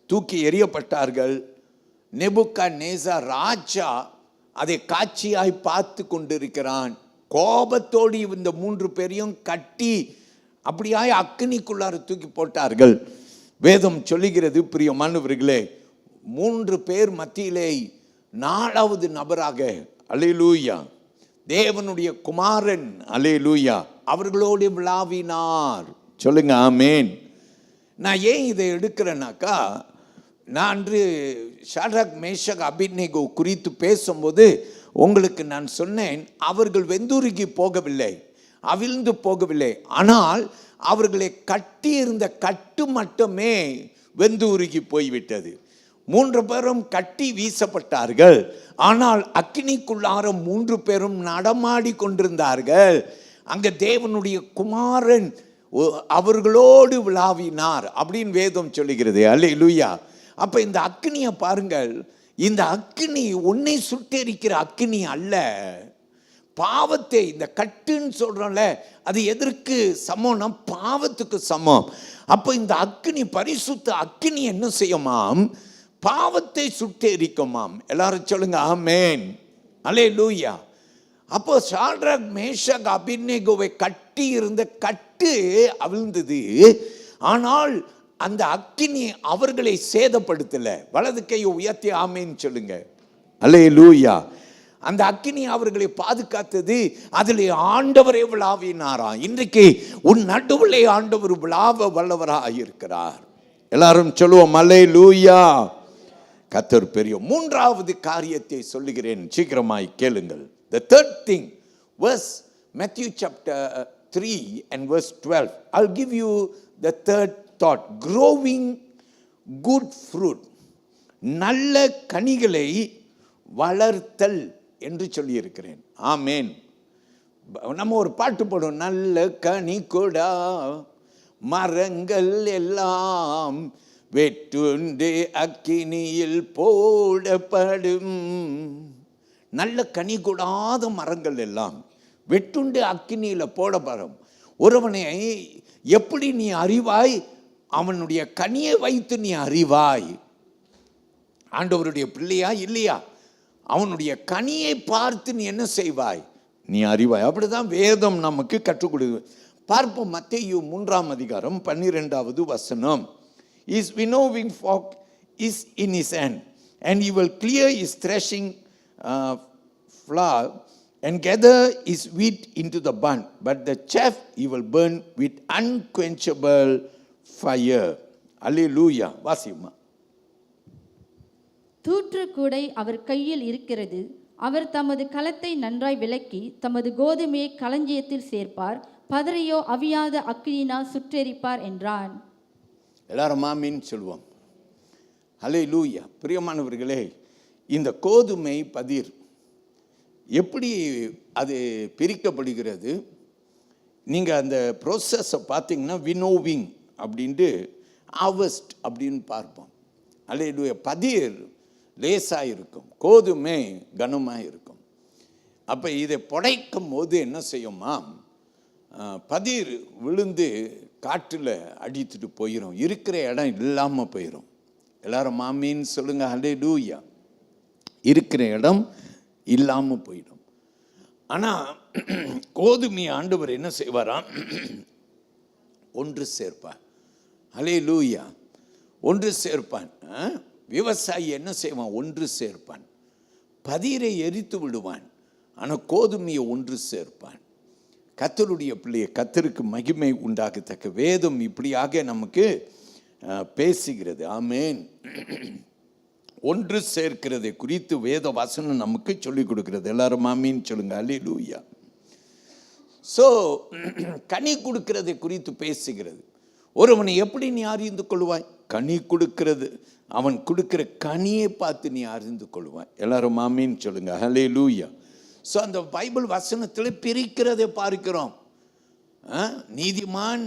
தூக்கி எறியப்பட்டார்கள். நேபுகாத்நேச்சார் ராஜா அதை காட்சியாய் பார்த்து கொண்டிருக்கிறான். கோபத்தோடு இந்த 3 பேரையும் கட்டி அப்படியாய் அக்னிக்குள்ளார தூக்கி போட்டார்கள். வேதம் சொல்லுகிறது பிரியமானவர்களே, 3 பேர் மத்தியிலே 4வது நபராக அல்லேலூயா தேவனுடைய குமாரன் அல்லேலூயா அவர்களோடு விளாவினார். சொல்லுங்க ஆமேன். நான் ஏன் இதை எடுக்கிறேன்னாக்கா, நான் அன்று ஷாட்ராக், மேஷாக், அபேத்நேகோ குறித்து பேசும்போது உங்களுக்கு நான் சொன்னேன், அவர்கள் வெந்துருகி போகவில்லை, அவிழ்ந்து போகவில்லை. ஆனால் அவர்களை கட்டியிருந்த கட்டு மட்டுமே வெந்து உருகி போய்விட்டது. 3 பேரும் கட்டி வீசப்பட்டார்கள். ஆனால் அக்கினிக்குள்ளார 3 பேரும் நடமாடி கொண்டிருந்தார்கள். அங்க தேவனுடைய குமாரன் அவர்களோடு விளாவினார் அப்படின்னு வேதம் சொல்லுகிறது. அல்லேலூயா. அப்ப இந்த அக்கினியை பாருங்கள், இந்த அக்கினி உன்னை சுட்டெரிக்கிற அக்கினி அல்ல. பாவத்தை, இந்த கட்டுன்னு சொல்றோம்ல, அது எதற்கு சமம்னா பாவத்துக்கு சமம். அப்ப இந்த அக்கினி, பரிசுத்த அக்கினி என்ன செய்யுமாம்? பாவத்தை சுட்டெரிக்குமாம். எல்லாரும் சொல்லுங்க ஆமேன். அல்லேலூயா. அப்போ ஷாட்ராக், மேஷாக், அபேத்நேகோவை கட்டி இருந்த கட்டு அவிழ்ந்தது. ஆனால் அந்த அக்கினி அவர்களை சேதப்படுத்தல. வலது கையை உயர்த்தி ஆமேன்னு சொல்லுங்க. அல்லேலூயா. அந்த அக்கினி அவர்களை பாதுகாத்தது. அதில் ஆண்டவரே விளாவினாராம். இன்றைக்கு உன் நடுவிலே ஆண்டவர் விளாவ வல்லவராக இருக்கிறார். எல்லாரும் சொல்லுவோம் அல்லேலூயா. கர்த்தர் பெரிய. 3வது காரியத்தை சொல்லுகிறேன், சீக்கிரமாய் கேளுங்கள். The third thing, verse Matthew chapter 3 and verse 12. I'll give you the third thought. Growing good fruit. நல்ல கனிகளை வளர்த்தல் என்று சொல்லி இருக்கிறேன். ஆமேன். நம்ம ஒரு பாட்டு போடுவோம், நல்ல கனி கொடா மரங்கள் எல்லாம் வெட்டுண்டு அக்கினியில் போடப்படும். நல்ல கனி கொடாத மரங்கள் எல்லாம் வெட்டுண்டு அக்கினியில் போடப்படும். ஒருவனை எப்படி நீ அறிவாய்? அவனுடைய கனியை வைத்து நீ அறிவாய். ஆண்டவருடைய பிள்ளையா இல்லையா? அவனுடைய கனியை பார்த்து நீ என்ன செய்வாய்? நீ அறிவாய். அப்படிதான் வேதம் நமக்கு கற்றுக் கொடுக்குது. பார்ப்போம். மத்தேயு 3ஆம் அதிகாரம் 12வது வசனம். His winnowing fork is in his hand, and he will clear his threshing floor and gather his wheat into the barn, but the chaff he will burn with unquenchable fire. அல்லேலூயா. வாசிமா. தூற்றுக்கூடை அவர் கையில் இருக்கிறது. அவர் தமது களத்தை நன்றாய் விலக்கி தமது கோதுமையை களஞ்சியத்தில் சேர்ப்பார். பதரையோ அவியாத அக்கினியினால் சுட்டெரிப்பார் என்றான். எல்லாரும் ஆமீன் சொல்லுவோம். அல்லேலூயா. பிரியமானவர்களே, இந்த கோதுமை பதிர் எப்படி அது பிரிக்கப்படுகிறது? நீங்கள் அந்த ப்ரோசஸை பார்த்தீங்கன்னா வினோவிங் அப்படின்ட்டு ஹார்வெஸ்ட் அப்படின்னு பார்ப்போம். அல்லேலூயா. பதிர் லேசாக இருக்கும், கோதுமை கனமாக இருக்கும். அப்போ இதை புடைக்கும் போது என்ன செய்யுமா? பதிர் விழுந்து காற்றில் அடித்துட்டு போயிடும், இருக்கிற இடம் இல்லாமல் போயிடும். எல்லாரும் மாமின்னு சொல்லுங்க. அல்லேலூயா. இருக்கிற இடம் இல்லாமல் போயிடும். ஆனால் கோதுமை ஆண்டவர் என்ன செய்வாராம்? ஒன்று சேர்ப்பான். அல்லேலூயா. ஒன்று சேர்ப்பான். விவசாயி என்ன செய்வான்? ஒன்று சேர்ப்பான். பதிரை எரித்து விடுவான், ஆனால் கோதுமையை ஒன்று சேர்ப்பான். கர்த்தருடைய பிள்ளையை, கர்த்தருக்கு மகிமை உண்டாகத்தக்க வேதம் இப்படியாக நமக்கு பேசுகிறது. ஆமேன். ஒன்று சேர்க்கிறதை குறித்து வேத வசனம் நமக்கு சொல்லிக் கொடுக்கிறது. எல்லாரும் ஆமீன் சொல்லுங்க. அல்லேலூயா. ஸோ கனி கொடுக்கிறதை குறித்து பேசுகிறது. ஒருவனை எப்படி நீ அறிந்து கொள்வாய்? கனி கொடுக்கிறது, அவன் கொடுக்கிற கனியை பார்த்து நீ அறிந்து கொள்வாய். எல்லாரும் ஆமீன் சொல்லுங்க. அல்லேலூயா. ஸோ அந்த பைபிள் வசனத்தில் பிரிக்கிறதை பார்க்கிறோம். நீதிமான்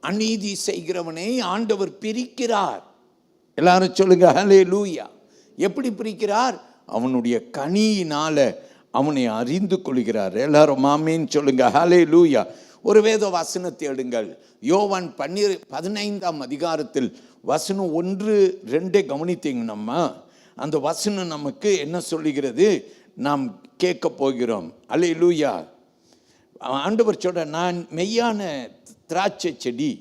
அநீதி செய்கிறவனை ஆண்டவர் பிரிக்கிறார். எல்லாரும் சொல்லுங்க ஹல்லேலூயா. எப்படி பிரிக்கிறார்? அவனுடைய கனியினால அவனை அறிந்து கொள்கிறார். எல்லாரும் ஆமென் சொல்லுங்க ஹல்லேலூயா. ஒரு வேத வசனத்தை எடுங்கள். யோவான் 15ஆம் அதிகாரத்தில் வசனம் 1-2 கவனித்தீங்கன்னா அந்த வசனம் நமக்கு என்ன சொல்லுகிறது நாம் கேட்க போகிறோம். ஹல்லேலூயா. ஆண்டவர் சொல்ற, நான் மெய்யான திராட்சை செடி,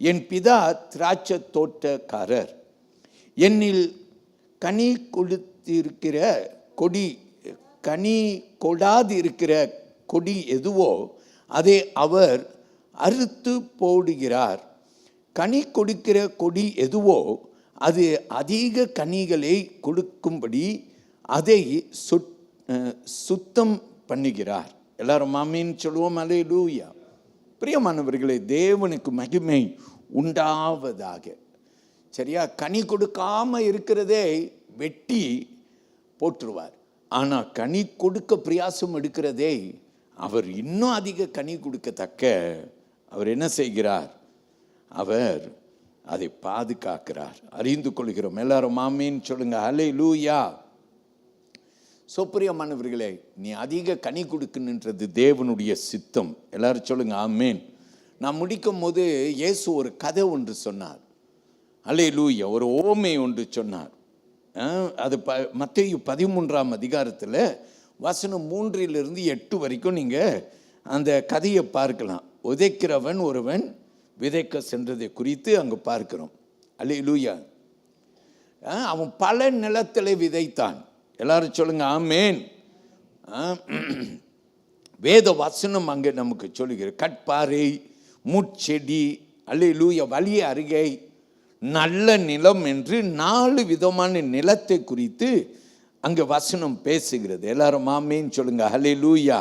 என் பிதா திராட்சை தோட்டக்காரர். என்னில் கனி கொடுத்திருக்கிற கொடி, கனி கொடாது இருக்கிற கொடி எதுவோ அதை அவர் அறுத்து போடுகிறார். கனி கொடுக்கிற கொடி எதுவோ அது அதிக கனிகளை கொடுக்கும்படி அதை சுத்தம் பண்ணுகிறார். எல்லாரும் ஆமென் சொல்லுவோம். ஹல்லேலூயா. பிரியமானவர்களே, தேவனுக்கு மகிமை உண்டாவதாக. சரியா? கனி கொடுக்காம இருக்கிறதே வெட்டி போட்டுருவார். ஆனால் கனி கொடுக்க பிரயாசம் எடுக்கிறதே அவர் இன்னும் அதிக கனி கொடுக்கத்தக்க அவர் என்ன செய்கிறார்? அவர் அதை பாதுகாக்கிறார். அறிந்து கொள்கிறோம். எல்லாரும் ஆமென் சொல்லுங்க ஹல்லேலூயா. பிரியமானவர்களே, நீ அதிக கனி கொடுக்கணுன்றது தேவனுடைய சித்தம். எல்லாரும் சொல்லுங்க ஆமென். நான் முடிக்கும் போது இயேசு ஒரு கதை ஒன்று சொன்னார். ஹல்லேலூயா. ஒரு ஓமை ஒன்று சொன்னார். அது மத்தேயு 13ஆம் அதிகாரத்தில் வசனம் 3-8 வரைக்கும் நீங்கள் அந்த கதையை பார்க்கலாம். விதைக்கிறவன் ஒருவன் விதைக்க சென்றதை குறித்து அங்கே பார்க்கிறோம். ஹல்லேலூயா. அவன் பல நிலத்தில் விதைத்தான். எல்லாரும் சொல்லுங்க ஆமென். வேத வசனம் அங்கே நமக்கு சொல்லுகிற கட்பாறை, முட்செடி, ஹல்லேலூயா, வழி அருகே, நல்ல நிலம் என்று 4 விதமான நிலத்தை குறித்து அங்கே வசனம் பேசுகிறது. எல்லாரும் ஆமென் சொல்லுங்க ஹல்லேலூயா.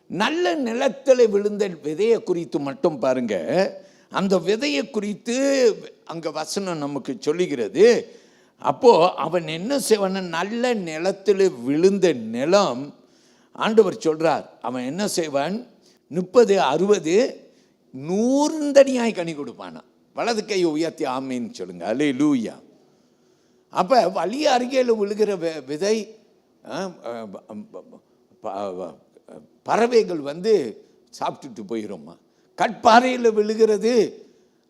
நல்ல நிலத்தில் விழுந்த விதையை குறித்து மட்டும் பாருங்க. அந்த விதையை குறித்து அங்கே வசனம் நமக்கு சொல்லுகிறது. அப்போ அவன் என்ன செய்வான்? நல்ல நிலத்தில் விழுந்த நிலம், ஆண்டவர் சொல்றார், அவன் என்ன செய்வான்? 30, 60, 100 கனி கொடுப்பானா. வலது கையை உயர்த்தி ஆமேன்னு சொல்லுங்க ஹல்லேலூயா. அப்போ வழி அருகேல விழுகிற விதை பறவைகள் வந்து சாப்பிட்டுட்டு போயிடும்மா. கட்பாறையில் விழுகிறது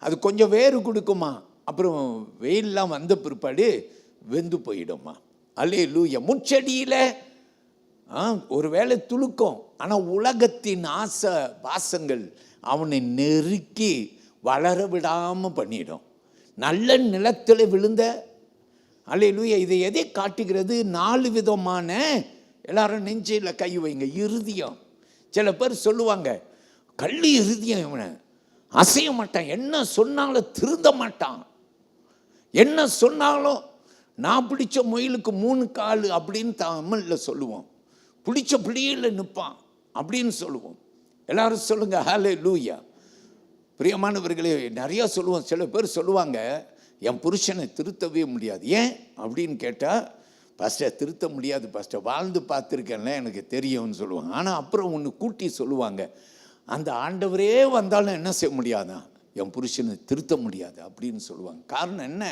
அது கொஞ்சம் வேறு கொடுக்குமா, அப்புறம் வெயிலெலாம் வந்த பிற்பாடு வெந்து போயிடும்மா. ஹல்லேலூயா. முச்செடியில் ஒரு வேளை துளுக்கும், ஆனால் உலகத்தின் ஆசை பாசங்கள் அவனை நெருக்கி வளர விடாமல் பண்ணிடும். நல்ல நிலத்தில் விழுந்த ஹல்லேலூயா. இதை எதை காட்டுகிறது? 4 விதமான, எல்லாரும் நெஞ்சில் கை வைங்க, இருதயம். சில பேர் சொல்லுவாங்க, கள்ளி இருதயம், இவனை அசைய மாட்டான், என்ன சொன்னாலும் திருந்த மாட்டான், என்ன சொன்னாலும் நான் பிடிச்ச முயலுக்கு 3 கால் அப்படின்னு தமிழில் சொல்லுவோம், பிடிச்ச பிள்ளையில் நிற்பான் அப்படின்னு சொல்லுவோம். எல்லாரும் சொல்லுங்க ஹல்லேலூயா. பிரியமானவர்களே, நிறையா சொல்லுவோம். சில பேர் சொல்லுவாங்க, என் புருஷனை திருத்தவே முடியாது. ஏன் அப்படின்னு கேட்டால், பாஸ்டர் திருத்த முடியாது பாஸ்டர், வாழ்ந்து பார்த்துருக்கேன்ல எனக்கு தெரியும்னு சொல்லுவாங்க. ஆனால் அப்புறம் ஒன்று கூட்டி சொல்லுவாங்க, அந்த ஆண்டவரே வந்தாலும் என்ன செய்ய முடியாதான், என் புருஷனை திருத்த முடியாது அப்படின்னு சொல்லுவாங்க. காரணம் என்ன?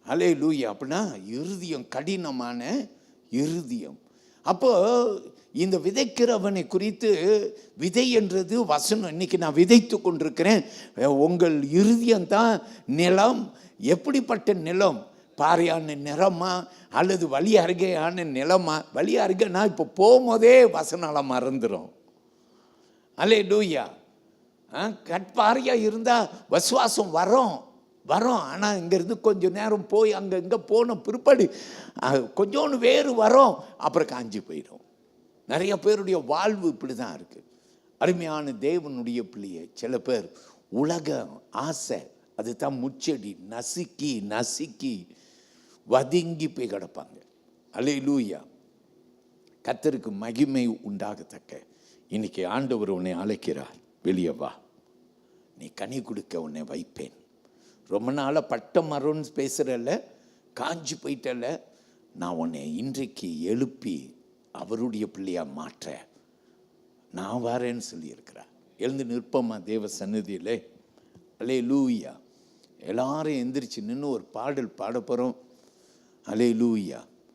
ஹல்லேலூயா. அப்படின்னா இருதயம், கடினமான இருதயம். அப்போ இந்த விதைக்கிறவனை குறித்து, விதை என்றது வசனம். இன்னைக்கு நான் விதைத்து கொண்டிருக்கிறேன். உங்கள் இருதயம்தான் நிலம். எப்படிப்பட்ட நிலம்? பாறையான நிலமா அல்லது வழி அருகேயான நிலமா? வழி அருகேனா இப்போ போகும்போதே வசனம் மறந்துடும். ஹல்லேலூயா. கட்பாறையாக இருந்தால் விசுவாசம் வரும். ஆனால் இங்கேருந்து கொஞ்சம் நேரம் போய் அங்கே இங்கே போன பிற்பாடு கொஞ்சோன்னு வேறு வரும், அப்புறம் காஞ்சி போயிடும். நிறைய பேருடைய வாழ்வு இப்படி தான் இருக்குது. அருமையான தேவனுடைய பிள்ளையை சில பேர் உலக ஆசை, அதுதான் முச்செடி, நசுக்கி வதங்கி போய் கிடப்பாங்க. ஹல்லேலூயா. கர்த்தருக்கு மகிமை உண்டாகத்தக்க இன்னைக்கு ஆண்டவர் உன்னை அழைக்கிறார். வெளியே வா, நீ கனி கொடுக்க உன்னை வைப்பேன். ரொம்ப நாளாக பட்ட மரம்னு பேசுகிறல்ல, காஞ்சி போயிட்டல, நான் உன்னை இன்றைக்கு எழுப்பி அவருடைய பிள்ளையாக மாற்ற நான் வரேன்னு சொல்லியிருக்கிறார். எழுந்து நிற்போமா தேவ சந்நிதியில்? ஹல்லேலூயா. எல்லாரும் எந்திரிச்சு நின்று ஒரு பாடல் பாட போகிறோம். அல்லேலூயா.